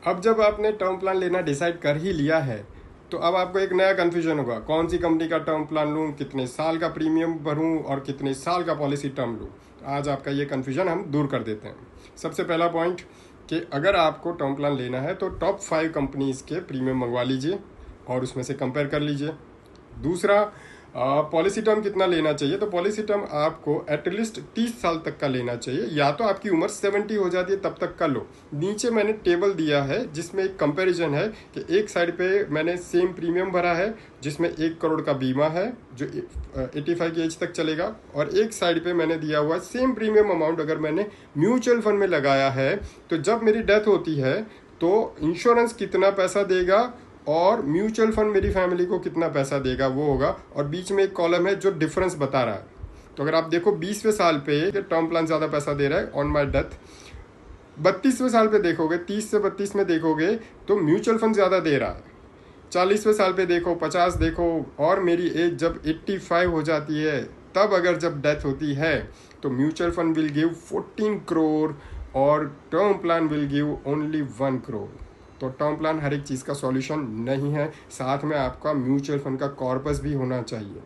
अब जब आपने टर्म प्लान लेना डिसाइड कर ही लिया है तो अब आपको एक नया कन्फ्यूजन होगा, कौन सी कंपनी का टर्म प्लान लूँ, कितने साल का प्रीमियम भरूँ और कितने साल का पॉलिसी टर्म लूँ। आज आपका ये कन्फ्यूजन हम दूर कर देते हैं। सबसे पहला पॉइंट कि अगर आपको टर्म प्लान लेना है तो टॉप 5 कंपनीज के प्रीमियम मंगवा लीजिए और उसमें से कंपेयर कर लीजिए। दूसरा, पॉलिसी टर्म कितना लेना चाहिए, तो पॉलिसी टर्म आपको एटलीस्ट 30 साल तक का लेना चाहिए, या तो आपकी उम्र 70 हो जाती है तब तक का लो। नीचे मैंने टेबल दिया है जिसमें एक कंपैरिजन है कि एक साइड पे मैंने सेम प्रीमियम भरा है जिसमें 1 करोड़ का बीमा है जो 85 की एज तक चलेगा, और एक साइड पे मैंने दिया हुआ सेम प्रीमियम अमाउंट अगर मैंने म्यूचुअल फंड में लगाया है तो जब मेरी डेथ होती है तो इंश्योरेंस कितना पैसा देगा और म्यूचुअल फंड मेरी फैमिली को कितना पैसा देगा वो होगा। और बीच में एक कॉलम है जो डिफरेंस बता रहा है। तो अगर आप देखो 20वें साल पे टर्म प्लान ज़्यादा पैसा दे रहा है ऑन माई डेथ, 32वें साल पे देखोगे 30 से 32 में देखोगे तो म्यूचुअल फंड ज़्यादा दे रहा है, 40वें साल पे देखो 50 देखो, और मेरी एज जब 85 हो जाती है तब अगर जब डेथ होती है तो mutual fund will give 14 crore और term plan will give only 1 crore. तो टर्म प्लान हर एक चीज़ का सॉल्यूशन नहीं है, साथ में आपका म्यूचुअल फंड का कॉर्पस भी होना चाहिए।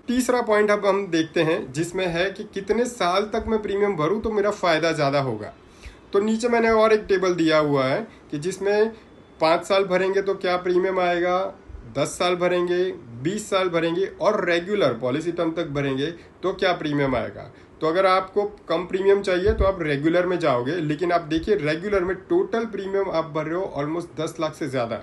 तीसरा पॉइंट अब हम देखते हैं जिसमें है कि कितने साल तक मैं प्रीमियम भरूं तो मेरा फ़ायदा ज़्यादा होगा। तो नीचे मैंने और एक टेबल दिया हुआ है कि जिसमें 5 साल भरेंगे तो क्या प्रीमियम आएगा, 10 साल भरेंगे, 20 साल भरेंगे और रेगुलर पॉलिसी टर्म तक भरेंगे तो क्या प्रीमियम आएगा। तो अगर आपको कम प्रीमियम चाहिए तो आप रेगुलर में जाओगे, लेकिन आप देखिए रेगुलर में टोटल प्रीमियम आप भर रहे हो ऑलमोस्ट 10 लाख से ज़्यादा,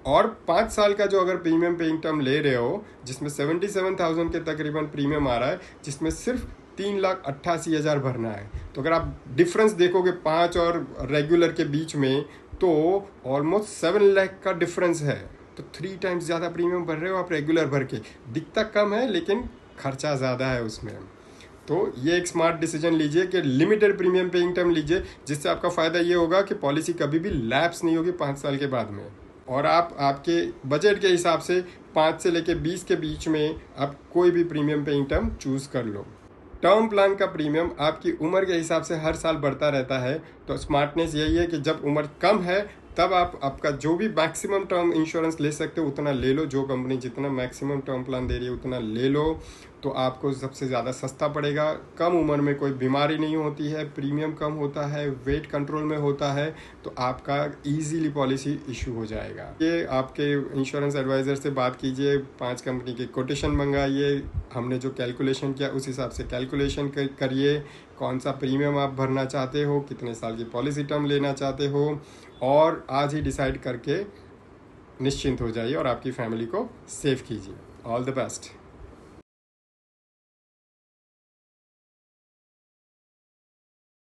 और 5 साल का जो अगर प्रीमियम पेइंग टर्म ले रहे हो जिसमें 77,000 के तकरीबन प्रीमियम आ रहा है, जिसमें सिर्फ 3,88,000 भरना है। तो अगर आप डिफरेंस देखोगे 5 और रेगुलर के बीच में तो ऑलमोस्ट 7 लाख का डिफरेंस है। तो 3 टाइम्स ज़्यादा प्रीमियम भर रहे हो आप रेगुलर भर के, दिखता कम है लेकिन खर्चा ज़्यादा है उसमें। तो ये एक स्मार्ट डिसीजन लीजिए कि लिमिटेड प्रीमियम पेइंग टर्म लीजिए, जिससे आपका फ़ायदा ये होगा कि पॉलिसी कभी भी लैप्स नहीं होगी 5 साल के बाद में, और आप आपके बजट के हिसाब से 5 से लेके 20 के बीच में आप कोई भी प्रीमियम पेइंग टर्म चूज़ कर लो। टर्म प्लान का प्रीमियम आपकी उम्र के हिसाब से हर साल बढ़ता रहता है, तो स्मार्टनेस यही है कि जब उम्र कम है तब आप आपका जो भी मैक्सिमम टर्म इंश्योरेंस ले सकते हो उतना ले लो, जो कंपनी जितना मैक्सिमम टर्म प्लान दे रही है उतना ले लो, तो आपको सबसे ज़्यादा सस्ता पड़ेगा। कम उम्र में कोई बीमारी नहीं होती है, प्रीमियम कम होता है, वेट कंट्रोल में होता है, तो आपका इजीली पॉलिसी इशू हो जाएगा। ये आपके इंश्योरेंस एडवाइज़र से बात कीजिए, 5 कंपनी के कोटेशन मंगाइए, हमने जो कैलकुलेशन किया उस हिसाब से कैलकुलेशन करिए, कौन सा प्रीमियम आप भरना चाहते हो, कितने साल की पॉलिसी टर्म लेना चाहते हो, और आज ही डिसाइड करके निश्चिंत हो जाइए और आपकी फैमिली को सेव कीजिए। All the best.